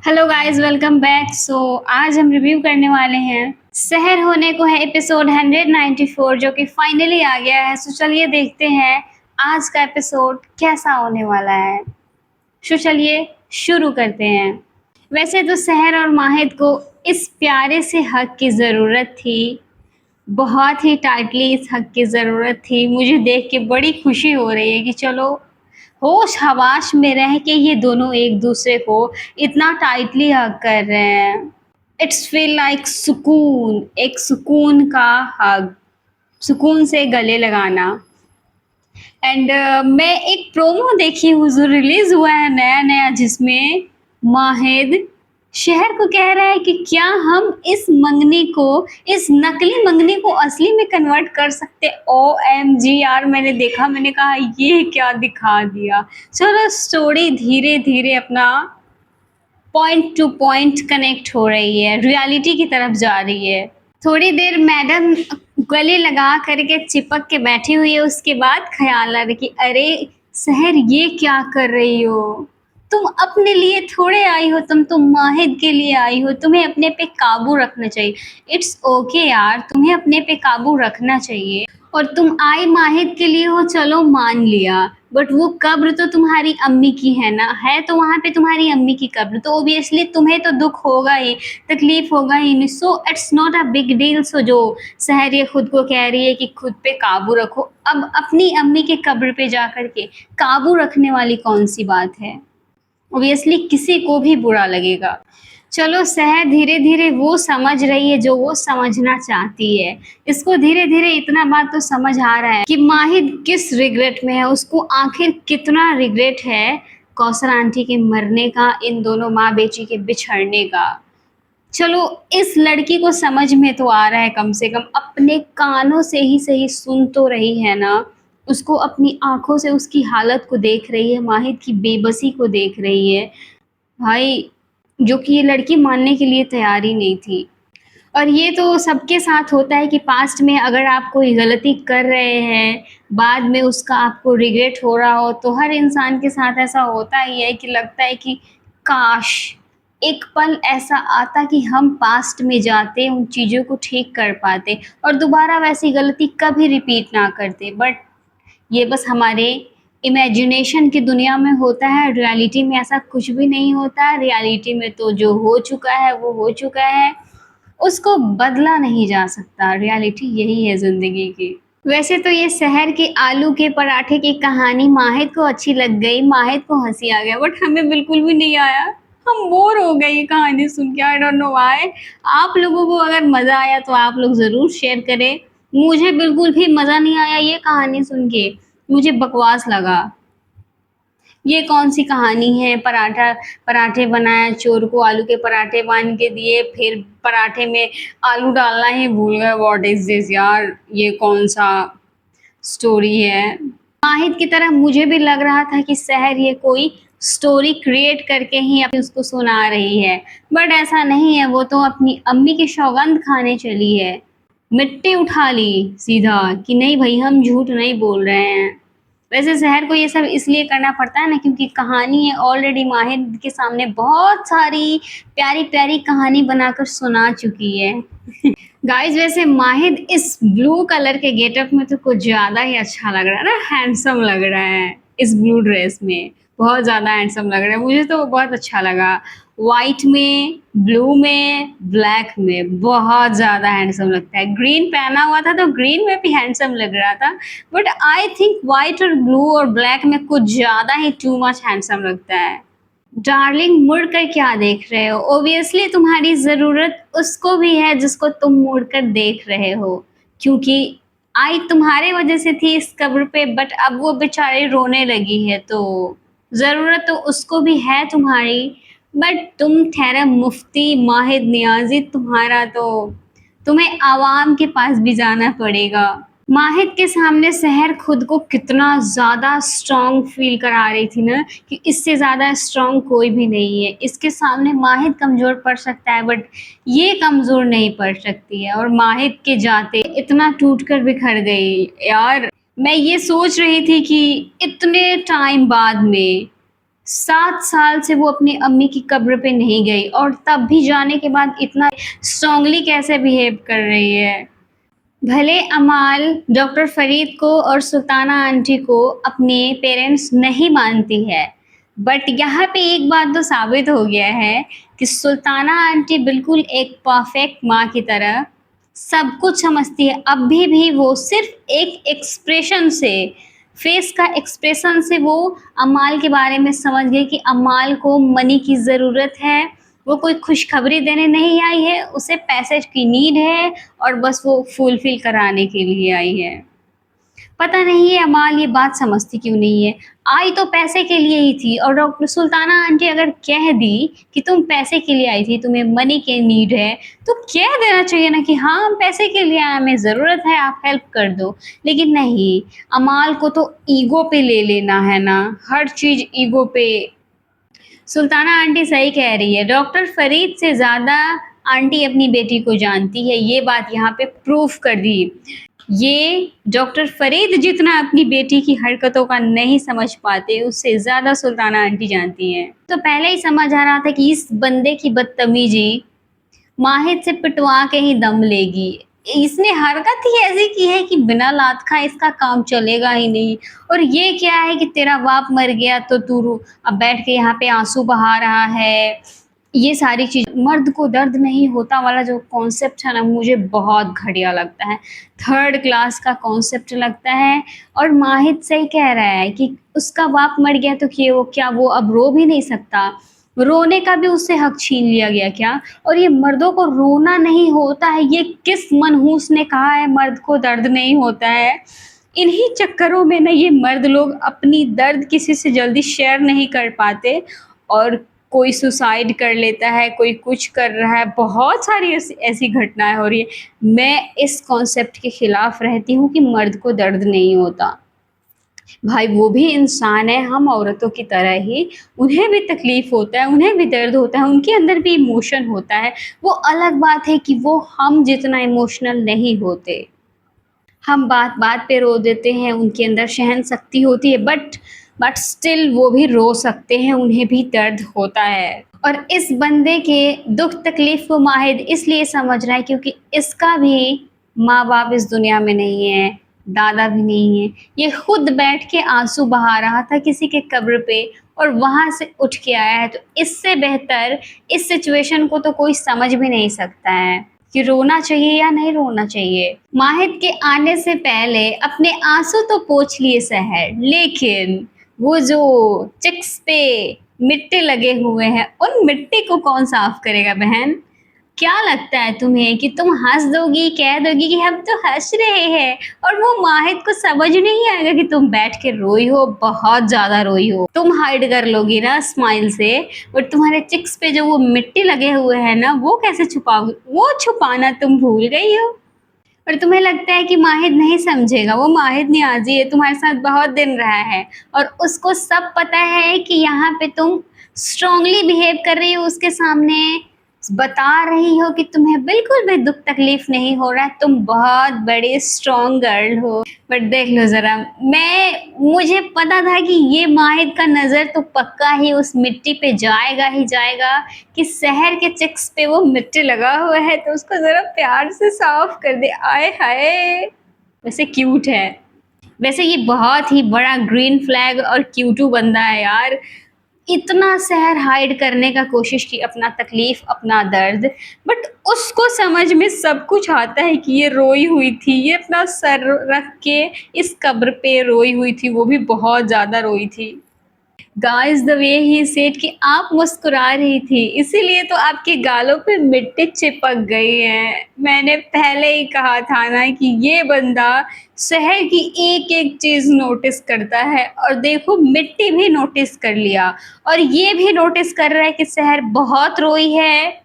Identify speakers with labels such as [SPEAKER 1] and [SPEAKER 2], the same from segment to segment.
[SPEAKER 1] Hello guys, welcome back. आज हम review करने वाले हैं शहर होने को है एपिसोड 194 जो कि फाइनली आ गया है। चलिए देखते हैं आज का एपिसोड कैसा होने वाला है। चलिए शुरू करते हैं। वैसे तो शहर और माहिद को इस प्यारे से हक की ज़रूरत थी, बहुत ही टाइटली इस हक की ज़रूरत थी। मुझे देख के बड़ी खुशी हो रही है कि चलो होश हवास में रह के ये दोनों एक दूसरे को इतना टाइटली हग कर रहे हैं। इट्स फील लाइक सुकून, एक सुकून का हग, सुकून से गले लगाना। एंड मैं एक प्रोमो देखी हूँ जो रिलीज हुआ है नया नया, जिसमें माहिद शहर को कह रहा है कि क्या हम इस मंगनी को, इस नकली मंगनी को असली में कन्वर्ट कर सकते। OMG यार, मैंने देखा, मैंने कहा ये क्या दिखा दिया। चलो स्टोरी धीरे धीरे अपना पॉइंट टू पॉइंट कनेक्ट हो रही है, रियलिटी की तरफ जा रही है। थोड़ी देर मैडम गले लगा करके चिपक के बैठी हुई है, उसके बाद ख्याल आ रहा कि अरे शहर ये क्या कर रही हो, तुम अपने लिए थोड़े आई हो, तुम तो माहिद के लिए आई हो, तुम्हें अपने पे काबू रखना चाहिए। इट्स ओके यार, तुम्हें अपने पे काबू रखना चाहिए। और तुम आई माहिद के लिए हो, चलो मान लिया, बट वो कब्र तो तुम्हारी अम्मी की है ना, है तो वहाँ पे तुम्हारी अम्मी की कब्र, तो ओबियसली तुम्हें तो दुख होगा ही, तकलीफ होगा ही नहीं। So it's not a big deal. So जो शहर ये खुद को कह रही है कि खुद पे काबू रखो, अब अपनी अम्मी के कब्र पे जा कर के काबू रखने वाली कौन सी बात है। ऑब्वियसली किसी को भी बुरा लगेगा। चलो शहर धीरे धीरे वो समझ रही है जो वो समझना चाहती है। इसको धीरे धीरे इतना बात तो समझ आ रहा है कि माहिद किस रिग्रेट में है, उसको आखिर कितना रिग्रेट है कौसर आंटी के मरने का, इन दोनों माँ बेटी के बिछड़ने का। चलो इस लड़की को समझ में तो आ रहा है, कम से कम अपने कानों से ही सही सुन तो रही है ना, उसको अपनी आंखों से उसकी हालत को देख रही है, माहिद की बेबसी को देख रही है भाई, जो कि ये लड़की मानने के लिए तैयार ही नहीं थी। और ये तो सबके साथ होता है कि पास्ट में अगर आप कोई गलती कर रहे हैं, बाद में उसका आपको रिग्रेट हो रहा हो, तो हर इंसान के साथ ऐसा होता ही है कि लगता है कि काश एक पल ऐसा आता कि हम पास्ट में जाते, उन चीज़ों को ठीक कर पाते और दोबारा वैसी गलती कभी रिपीट ना करते। बट ये बस हमारे इमेजिनेशन की दुनिया में होता है, रियलिटी में ऐसा कुछ भी नहीं होता। रियलिटी में तो जो हो चुका है वो हो चुका है, उसको बदला नहीं जा सकता। रियलिटी यही है ज़िंदगी की। वैसे तो ये शहर के आलू के पराठे की कहानी माहिद को अच्छी लग गई, माहिद को हंसी आ गया, बट हमें बिल्कुल भी नहीं आया। हम बोर हो गए ये कहानी सुन के। I don't know why. आप लोगों को अगर मज़ा आया तो आप लोग ज़रूर शेयर करें। मुझे बिल्कुल भी मज़ा नहीं आया ये कहानी सुन के, मुझे बकवास लगा। ये कौन सी कहानी है, पराठे बनाया, चोर को आलू के पराठे बांध के दिए, फिर पराठे में आलू डालना ही भूल गए। व्हाट इज दिस यार, ये कौन सा स्टोरी है। माहिद की तरह मुझे भी लग रहा था कि शहर ये कोई स्टोरी क्रिएट करके ही अपनी उसको सुना रही है, बट ऐसा नहीं है। वो तो अपनी अम्मी की सौगंध खाने चली है, मिट्टी उठा ली सीधा कि नहीं भाई हम झूठ नहीं बोल रहे हैं। वैसे शहर को ये सब इसलिए करना पड़ता है ना, क्योंकि कहानी है ऑलरेडी माहिर के सामने बहुत सारी प्यारी प्यारी कहानी बनाकर सुना चुकी है। गाइस वैसे माहिद इस ब्लू कलर के गेटअप में तो कुछ ज़्यादा ही अच्छा लग रहा है ना, हैंडसम लग रहा है इस ब्लू ड्रेस में, बहुत ज़्यादा हैंडसम लग रहा है। मुझे तो बहुत अच्छा लगा, वाइट में, ब्लू में, ब्लैक में बहुत ज़्यादा हैंडसम लगता है। ग्रीन पहना हुआ था तो ग्रीन में भी हैंडसम लग रहा था, बट आई थिंक वाइट और ब्लू और ब्लैक में कुछ ज़्यादा ही टू मच हैंडसम लगता है। डार्लिंग मुड़ कर क्या देख रहे हो, ओबियसली तुम्हारी ज़रूरत उसको भी है जिसको तुम मुड़ कर देख रहे हो, क्योंकि आई तुम्हारे वजह से थी इस कब्र पे, बट अब वो बेचारी रोने लगी है, तो ज़रूरत तो उसको भी है तुम्हारी। बट तुम ठहरा मुफ्ती माहिद नियाजी, तुम्हारा तो तुम्हें आवाम के पास भी जाना पड़ेगा। माहिद के सामने शहर खुद को कितना ज़्यादा स्ट्रॉन्ग फील करा रही थी ना, कि इससे ज़्यादा स्ट्रॉन्ग कोई भी नहीं है। इसके सामने माहिद कमज़ोर पड़ सकता है, बट ये कमज़ोर नहीं पड़ सकती है। और माहिद के जाते इतना टूट कर बिखर गई यार। मैं ये सोच रही थी कि इतने टाइम बाद में 7 साल से वो अपनी अम्मी की कब्र पे नहीं गई और तब भी जाने के बाद इतना स्ट्रांगली कैसे बिहेव कर रही है। भले अमाल डॉक्टर फरीद को और सुल्ताना आंटी को अपने पेरेंट्स नहीं मानती है, बट यहाँ पे एक बात तो साबित हो गया है कि सुल्ताना आंटी बिल्कुल एक परफेक्ट माँ की तरह सब कुछ समझती है। अभी भी वो सिर्फ एक एक्सप्रेशन से, फेस का एक्सप्रेशन से वो अमाल के बारे में समझ गई कि अमाल को मनी की ज़रूरत है। वो कोई खुशखबरी देने नहीं आई है, उसे पैसे की नीड है और बस वो फुलफिल कराने के लिए आई है। पता नहीं ये अमाल ये बात समझती क्यों नहीं है। आई तो पैसे के लिए ही थी, और डॉक्टर सुल्ताना आंटी अगर कह दी कि तुम पैसे के लिए आई थी, तुम्हें मनी की नीड है, तो कह देना चाहिए ना कि हाँ हम पैसे के लिए आए, हमें ज़रूरत है, आप हेल्प कर दो। लेकिन नहीं, अमाल को तो ईगो पे ले लेना है ना, हर चीज़ ईगो पे। सुल्ताना आंटी सही कह रही है, डॉक्टर फरीद से ज़्यादा आंटी अपनी बेटी को जानती है, ये बात यहाँ पे प्रूफ कर दी। ये डॉक्टर फरीद जितना अपनी बेटी की हरकतों का नहीं समझ पाते, उससे ज़्यादा सुल्ताना आंटी जानती हैं। तो पहले ही समझ आ रहा था कि इस बंदे की बदतमीजी माहिद से पिटवा के ही दम लेगी। इसने हरकत ही ऐसी की है कि बिना लात खाए इसका काम चलेगा ही नहीं। और ये क्या है कि तेरा बाप मर गया तो तू अब बैठ के यहाँ पे आंसू बहा रहा है। ये सारी चीज़, मर्द को दर्द नहीं होता वाला जो कॉन्सेप्ट है ना, मुझे बहुत घटिया लगता है, थर्ड क्लास का कॉन्सेप्ट लगता है। और माहिद सही कह रहा है कि उसका बाप मर गया तो क्या वो अब रो भी नहीं सकता? रोने का भी उससे हक छीन लिया गया क्या? और ये मर्दों को रोना नहीं होता है, ये किस मनहूस ने कहा है मर्द को दर्द नहीं होता है? इन्हीं चक्करों में ना ये मर्द लोग अपनी दर्द किसी से जल्दी शेयर नहीं कर पाते, और कोई सुसाइड कर लेता है, कोई कुछ कर रहा है, बहुत सारी ऐसी घटनाएं हो रही है। मैं इस कॉन्सेप्ट के खिलाफ रहती हूँ कि मर्द को दर्द नहीं होता। भाई वो भी इंसान है, हम औरतों की तरह ही, उन्हें भी तकलीफ होता है, उन्हें भी दर्द होता है, उनके अंदर भी इमोशन होता है। वो अलग बात है कि वो हम जितना इमोशनल नहीं होते। हम बात बात पे रो देते हैं, उनके अंदर सहन शक्ति होती है, बट स्टिल वो भी रो सकते हैं, उन्हें भी दर्द होता है। और इस बंदे के दुख तकलीफ को माहिद इसलिए समझ रहा है क्योंकि इसका भी माँ बाप इस दुनिया में नहीं है, दादा भी नहीं है। ये खुद बैठ के आंसू बहा रहा था किसी के कब्र पे, और वहां से उठ के आया है। तो इससे बेहतर इस सिचुएशन को तो कोई समझ भी नहीं सकता है कि रोना चाहिए या नहीं रोना चाहिए। माहिद के आने से पहले अपने आंसू तो पोंछ लिए सहर, लेकिन वो जो चिक्स पे मिट्टी लगे हुए हैं, उन मिट्टी को कौन साफ करेगा बहन? क्या लगता है तुम्हें कि तुम हंस दोगी, कह दोगी कि हम तो हंस रहे हैं, और वो माहिद को समझ नहीं आएगा कि तुम बैठ के रोई हो, बहुत ज्यादा रोई हो? तुम हाइड कर लोगी ना स्माइल से, बट तुम्हारे चिक्स पे जो वो मिट्टी लगे हुए हैं ना, वो कैसे छुपाओगे? वो छुपाना तुम भूल गई हो। और तुम्हें लगता है कि माहिद नहीं समझेगा? वो माहिद नियाजी है, तुम्हारे साथ बहुत दिन रहा है, और उसको सब पता है कि यहाँ पे तुम स्ट्रांगली बिहेव कर रही हो उसके सामने, बता रही हो कि तुम्हें बिल्कुल भी दुख तकलीफ नहीं हो रहा है, तुम बहुत बड़ी स्ट्रांग गर्ल हो। बट देख लो जरा, मुझे पता था कि ये माहिद का नज़र तो पक्का ही उस मिट्टी पे जाएगा ही जाएगा, कि शहर के चिक्स पे वो मिट्टी लगा हुआ है तो उसको ज़रा प्यार से साफ कर दे। आए हाय, वैसे क्यूट है, वैसे ये बहुत ही बड़ा ग्रीन फ्लैग और क्यूटू बंदा है यार। इतना सहर हाइड करने का कोशिश की, अपना तकलीफ, अपना दर्द, बट उसको समझ में सब कुछ आता है कि ये रोई हुई थी, ये अपना सर रख के इस कब्र पे रोई हुई थी, वो भी बहुत ज़्यादा रोई थी। Guys the way he said कि आप मुस्कुरा रही थी, इसीलिए तो आपके गालों पे मिट्टी चिपक गई है। मैंने पहले ही कहा था ना कि ये बंदा शहर की एक एक चीज़ नोटिस करता है, और देखो मिट्टी भी नोटिस कर लिया, और ये भी नोटिस कर रहा है कि शहर बहुत रोई है,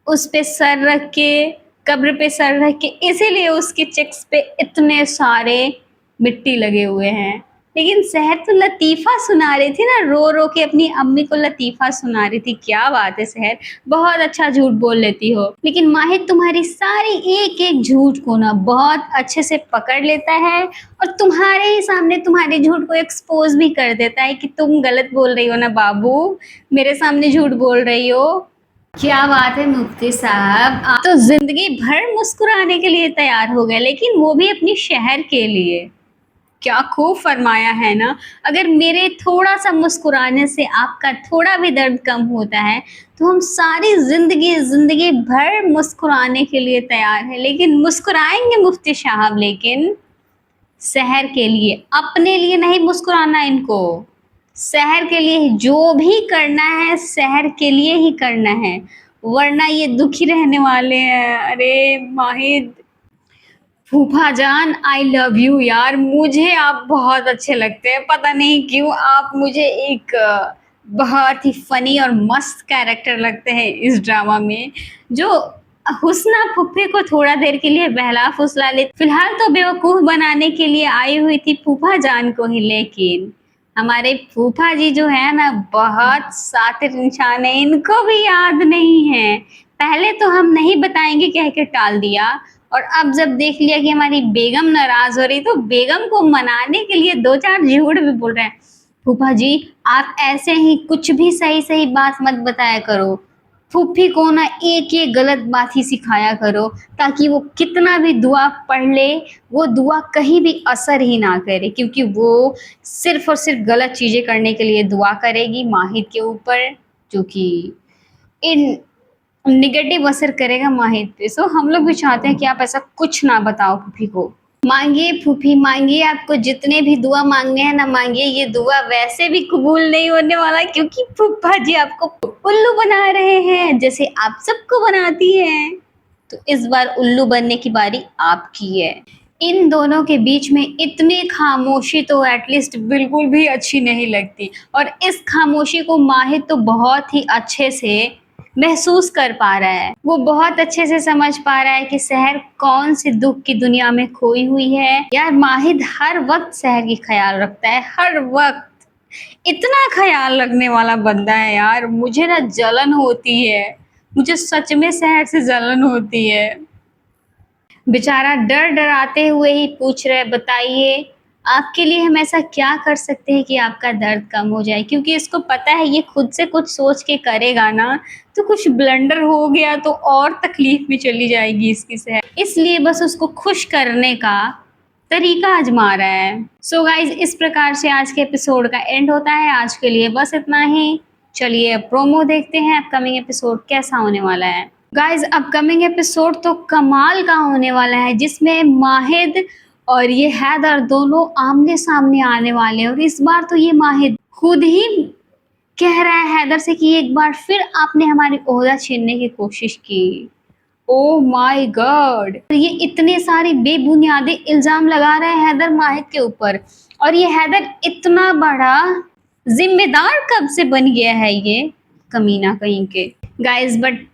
[SPEAKER 1] उस पे सर रख के, कब्र पे सर रख के, इसीलिए उसके चिक्स पे इतने सारे मिट्टी लगे हुए हैं। लेकिन सहर तो लतीफ़ा सुना रही थी ना, रो रो के अपनी अम्मी को लतीफ़ा सुना रही थी। क्या बात है सहर, बहुत अच्छा झूठ बोल लेती हो। लेकिन माहिर तुम्हारी सारी एक एक झूठ को ना बहुत अच्छे से पकड़ लेता है और तुम्हारे ही सामने तुम्हारे झूठ को एक्सपोज भी कर देता है कि तुम गलत बोल रही हो ना बाबू, मेरे सामने झूठ बोल रही हो। क्या बात है मुफ्ती साहब, आप तो जिंदगी भर मुस्कुराने के लिए तैयार हो गए, लेकिन वो भी अपनी शहर के लिए। क्या खूब फरमाया है ना। अगर मेरे थोड़ा सा मुस्कुराने से आपका थोड़ा भी दर्द कम होता है तो हम सारी जिंदगी जिंदगी भर मुस्कुराने के लिए तैयार हैं, लेकिन मुस्कुराएंगे मुफ्ती साहब, लेकिन शहर के लिए, अपने लिए नहीं मुस्कुराना इनको। शहर के लिए जो भी करना है शहर के लिए ही करना है, वरना ये दुखी रहने वाले हैं। अरे माहिद, फूफा जान आई लव यू यार, मुझे आप बहुत अच्छे लगते हैं, पता नहीं क्यों आप मुझे एक बहुत ही फनी और मस्त कैरेक्टर लगते हैं इस ड्रामा में, जो हुस्ना फुफ्फे को थोड़ा देर के लिए बहला फुसला ले। फिलहाल तो बेवकूफ बनाने के लिए आई हुई थी फूफा जान को ही, लेकिन हमारे फूफा जी जो है ना बहुत सातिर इंसान है, इनको भी याद नहीं है। पहले तो हम नहीं बताएंगे कह के टाल दिया, और अब जब देख लिया कि हमारी बेगम नाराज हो रही तो बेगम को मनाने के लिए दो चार झूठ भी बोल रहे हैं। फूफा जी आप ऐसे ही कुछ भी सही सही बात मत बताया करो, फूफी को ना एक एक गलत बात ही सिखाया करो, ताकि वो कितना भी दुआ पढ़ ले वो दुआ कहीं भी असर ही ना करे, क्योंकि वो सिर्फ और सिर्फ गलत चीजें करने के लिए दुआ करेगी माहिर के ऊपर, जो कि इन निगेटिव असर करेगा माहिर पे। सो हम लोग भी चाहते हैं कि आप ऐसा कुछ ना बताओ फूफी को। मांगिए फूफी मांगिए, आपको जितने भी दुआ मांगने हैं ना मांगिए, ये दुआ वैसे भी कबूल नहीं होने वाला, क्योंकि फूफा जी आपको उल्लू बना रहे हैं जैसे आप सबको बनाती हैं। तो इस बार उल्लू बनने की बारी आपकी है। इन दोनों के बीच में इतनी खामोशी तो एटलीस्ट बिल्कुल भी अच्छी नहीं लगती, और इस खामोशी को माहिर तो बहुत ही अच्छे से महसूस कर पा रहा है। वो बहुत अच्छे से समझ पा रहा है कि शहर कौन से दुख की दुनिया में खोई हुई है। यार माहिद हर वक्त शहर की ख्याल रखता है, हर वक्त इतना ख्याल रखने वाला बंदा है यार, मुझे ना जलन होती है, मुझे सच में शहर से जलन होती है। बेचारा डर डराते हुए ही पूछ रहे, बताइए आपके लिए हम ऐसा क्या कर सकते हैं कि आपका दर्द कम हो जाए, क्योंकि इसको पता है ये खुद से कुछ सोच के करेगा ना तो कुछ ब्लंडर हो गया तो और तकलीफ में चली जाएगी इसकी सेहत, इसलिए बस उसको खुश करने का तरीका आजमा रहा है। सो गाइज इस प्रकार से आज के एपिसोड का एंड होता है। आज के लिए बस इतना ही। चलिए अब प्रोमो देखते हैं, अपकमिंग एपिसोड कैसा होने वाला है। गाइज अपकमिंग एपिसोड तो कमाल का होने वाला है, जिसमें माहिद और ये हैदर दोनों आमने सामने आने वाले हैं, और इस बार तो ये माहिद खुद ही कह रहा है हैदर से कि एक बार फिर आपने हमारी ओहदा छीनने की कोशिश की। ओ माय गॉड, ये इतने सारे बेबुनियादी इल्जाम लगा रहे हैं हैदर माहिद के ऊपर, और ये हैदर इतना बड़ा जिम्मेदार कब से बन गया है ये कमीना कहीं के। गाइस बट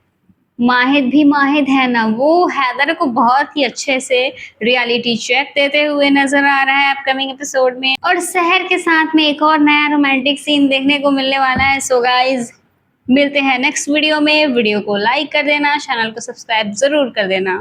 [SPEAKER 1] माहिद भी माहिद है ना, वो हैदर को बहुत ही अच्छे से रियलिटी चेक देते हुए नजर आ रहा है अपकमिंग एपिसोड में, और शहर के साथ में एक और नया रोमांटिक सीन देखने को मिलने वाला है। सो गाइज मिलते हैं नेक्स्ट वीडियो में। वीडियो को लाइक कर देना, चैनल को सब्सक्राइब जरूर कर देना।